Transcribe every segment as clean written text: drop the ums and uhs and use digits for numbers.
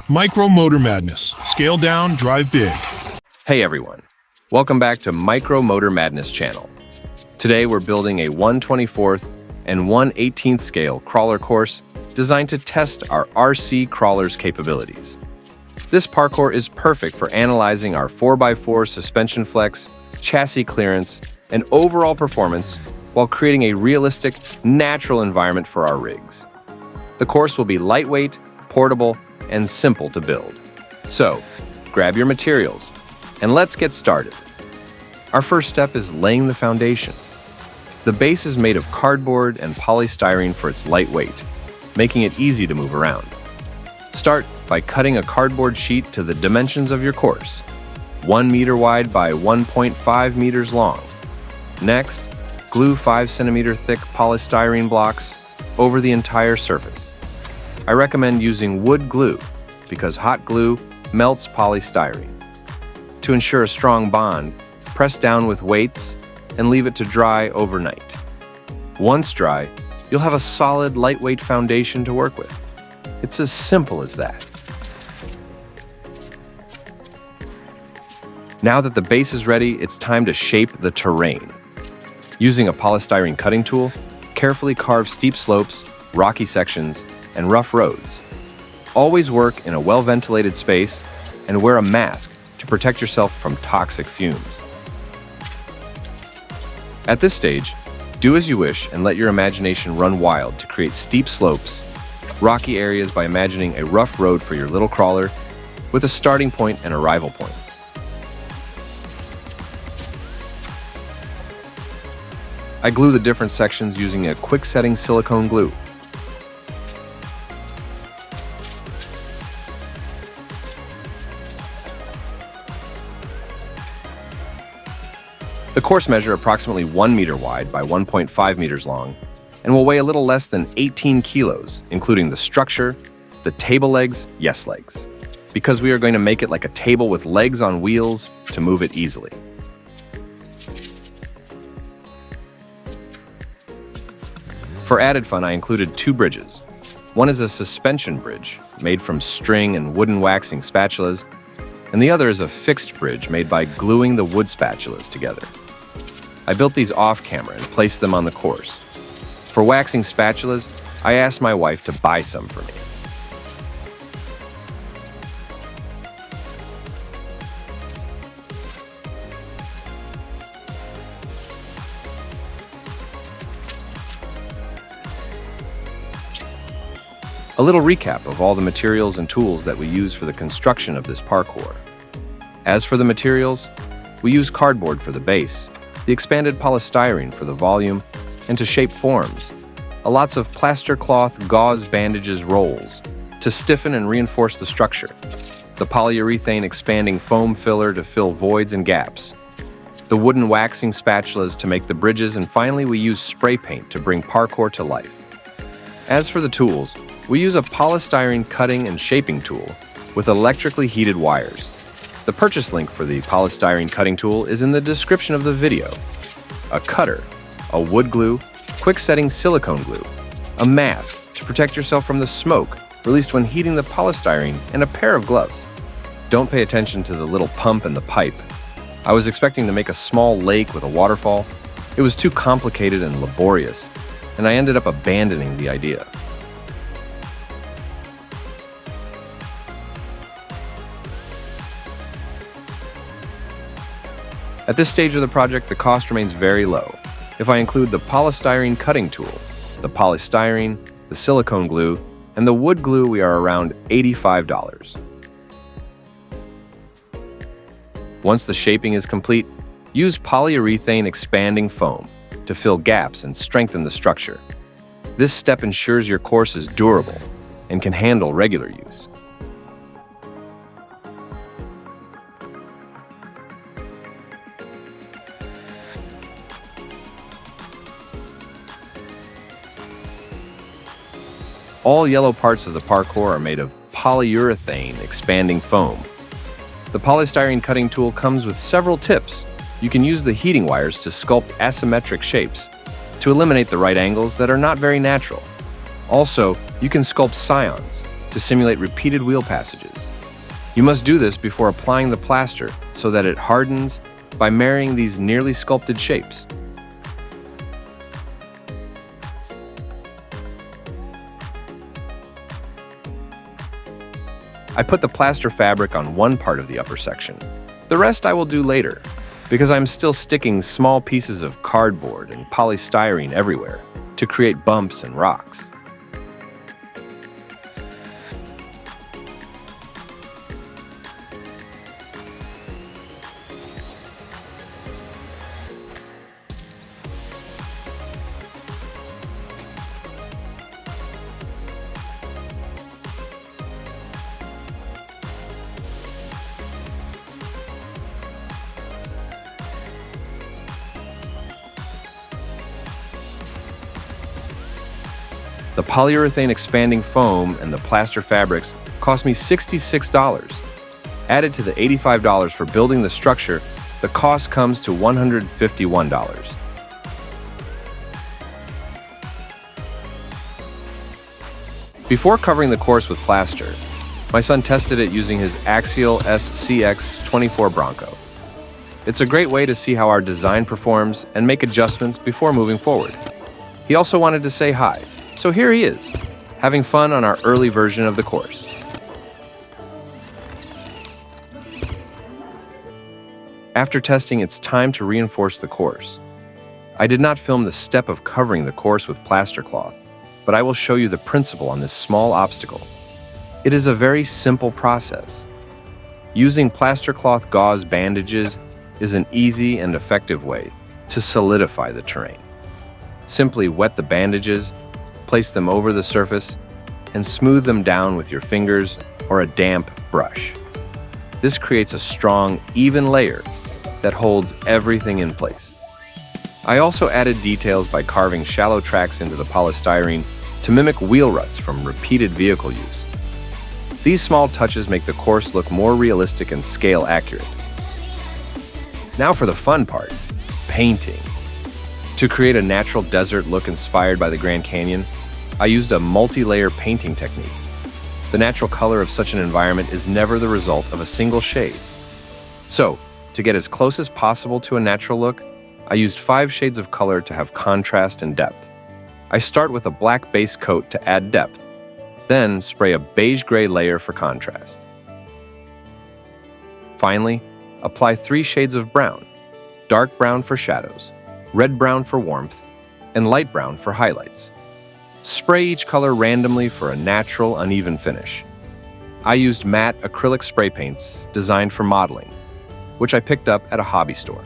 Micro Motor Madness. Scale down, drive big. Hey everyone, welcome back to Micro Motor Madness channel. Today we're building a 1/24th and 1/18th scale crawler course designed to test our RC crawler's capabilities. This parkour is perfect for analyzing our 4x4 suspension flex, chassis clearance, and overall performance while creating a realistic, natural environment for our rigs. The course will be lightweight, portable, and simple to build. So, grab your materials, and let's get started. Our first step is laying the foundation. The base is made of cardboard and polystyrene for its light weight, making it easy to move around. Start by cutting a cardboard sheet to the dimensions of your course, 1 meter wide by 1.5 meters long. Next, glue 5 centimeter thick polystyrene blocks over the entire surface. I recommend using wood glue because hot glue melts polystyrene. To ensure a strong bond, press down with weights and leave it to dry overnight. Once dry, you'll have a solid, lightweight foundation to work with. It's as simple as that. Now that the base is ready, it's time to shape the terrain. Using a polystyrene cutting tool, carefully carve steep slopes, rocky sections, and rough roads. Always work in a well-ventilated space and wear a mask to protect yourself from toxic fumes. At this stage, do as you wish and let your imagination run wild to create steep slopes, rocky areas by imagining a rough road for your little crawler with a starting point and arrival point. I glue the different sections using a quick-setting silicone glue. The course measure approximately 1 meter wide by 1.5 meters long and will weigh a little less than 18 kilos, including the structure, the table legs, yes legs, because we are going to make it like a table with legs on wheels to move it easily. For added fun, I included 2 bridges. One is a suspension bridge made from string and wooden waxing spatulas, and the other is a fixed bridge made by gluing the wood spatulas together. I built these off-camera and placed them on the course. For waxing spatulas, I asked my wife to buy some for me. A little recap of all the materials and tools that we use for the construction of this parkour. As for the materials, we use cardboard for the base, the expanded polystyrene for the volume, and to shape forms, lots of plaster cloth, gauze, bandages, rolls, to stiffen and reinforce the structure, the polyurethane expanding foam filler to fill voids and gaps, the wooden waxing spatulas to make the bridges, and finally we use spray paint to bring parkour to life. As for the tools, we use a polystyrene cutting and shaping tool with electrically heated wires. The purchase link for the polystyrene cutting tool is in the description of the video. A cutter, a wood glue, quick-setting silicone glue, a mask to protect yourself from the smoke released when heating the polystyrene, and a pair of gloves. Don't pay attention to the little pump and the pipe. I was expecting to make a small lake with a waterfall. It was too complicated and laborious, and I ended up abandoning the idea. At this stage of the project, the cost remains very low. If I include the polystyrene cutting tool, the polystyrene, the silicone glue, and the wood glue, we are around $85. Once the shaping is complete, use polyurethane expanding foam to fill gaps and strengthen the structure. This step ensures your course is durable and can handle regular use. All yellow parts of the parkour are made of polyurethane expanding foam. The polystyrene cutting tool comes with several tips. You can use the heating wires to sculpt asymmetric shapes to eliminate the right angles that are not very natural. Also, you can sculpt scions to simulate repeated wheel passages. You must do this before applying the plaster so that it hardens by marrying these nearly sculpted shapes. I put the plaster fabric on one part of the upper section. The rest I will do later, because I'm still sticking small pieces of cardboard and polystyrene everywhere to create bumps and rocks. The polyurethane expanding foam and the plaster fabrics cost me $66. Added to the $85 for building the structure, the cost comes to $151. Before covering the course with plaster, my son tested it using his Axial SCX-24 Bronco. It's a great way to see how our design performs and make adjustments before moving forward. He also wanted to say hi. So here he is, having fun on our early version of the course. After testing, it's time to reinforce the course. I did not film the step of covering the course with plaster cloth, but I will show you the principle on this small obstacle. It is a very simple process. Using plaster cloth gauze bandages is an easy and effective way to solidify the terrain. Simply wet the bandages, place them over the surface, and smooth them down with your fingers or a damp brush. This creates a strong, even layer that holds everything in place. I also added details by carving shallow tracks into the polystyrene to mimic wheel ruts from repeated vehicle use. These small touches make the course look more realistic and scale accurate. Now for the fun part, painting. To create a natural desert look inspired by the Grand Canyon, I used a multi-layer painting technique. The natural color of such an environment is never the result of a single shade. So, to get as close as possible to a natural look, I used 5 shades of color to have contrast and depth. I start with a black base coat to add depth, then spray a beige-gray layer for contrast. Finally, apply 3 shades of brown, dark brown for shadows, red-brown for warmth, and light brown for highlights. Spray each color randomly for a natural, uneven finish. I used matte acrylic spray paints designed for modeling, which I picked up at a hobby store.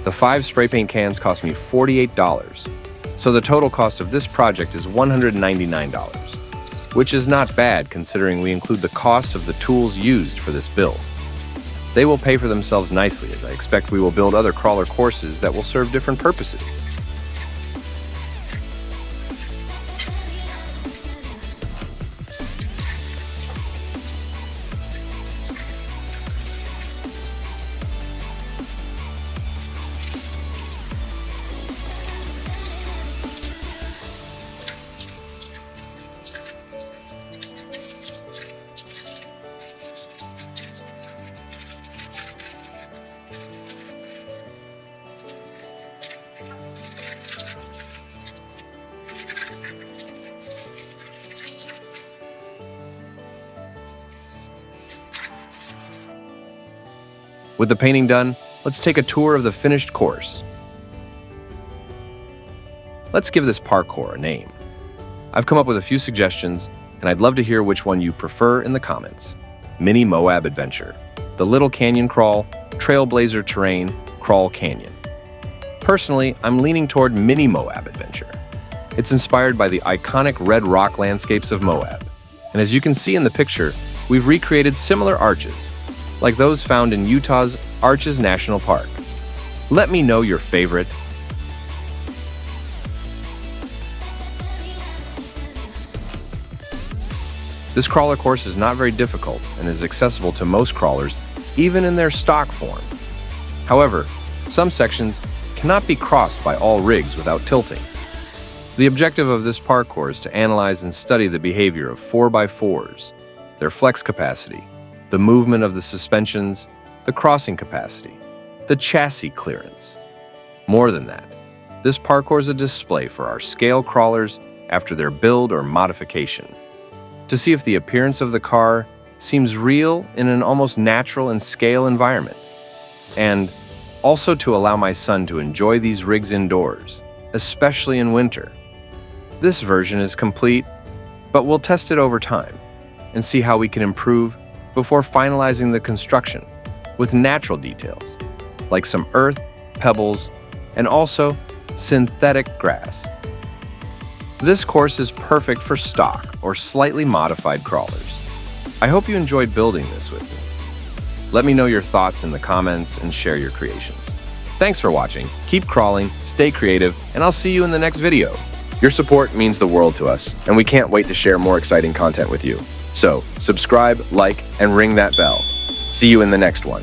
The 5 spray paint cans cost me $48, so the total cost of this project is $199, which is not bad considering we include the cost of the tools used for this build. They will pay for themselves nicely, as I expect we will build other crawler courses that will serve different purposes. With the painting done, let's take a tour of the finished course. Let's give this parkour a name. I've come up with a few suggestions, and I'd love to hear which one you prefer in the comments. Mini Moab Adventure, the Little Canyon Crawl, Trailblazer Terrain, Crawl Canyon. Personally, I'm leaning toward Mini Moab Adventure. It's inspired by the iconic red rock landscapes of Moab. And as you can see in the picture, we've recreated similar arches, like those found in Utah's Arches National Park. Let me know your favorite. This crawler course is not very difficult and is accessible to most crawlers, even in their stock form. However, some sections cannot be crossed by all rigs without tilting. The objective of this parkour is to analyze and study the behavior of 4x4s, their flex capacity, the movement of the suspensions, the crossing capacity, the chassis clearance. More than that, this parkour is a display for our scale crawlers after their build or modification, to see if the appearance of the car seems real in an almost natural and scale environment, and also to allow my son to enjoy these rigs indoors, especially in winter. This version is complete, but we'll test it over time and see how we can improve before finalizing the construction with natural details, like some earth, pebbles, and also synthetic grass. This course is perfect for stock or slightly modified crawlers. I hope you enjoyed building this with me. Let me know your thoughts in the comments and share your creations. Thanks for watching. Keep crawling, stay creative, and I'll see you in the next video. Your support means the world to us, and we can't wait to share more exciting content with you. So, subscribe, like, and ring that bell. See you in the next one.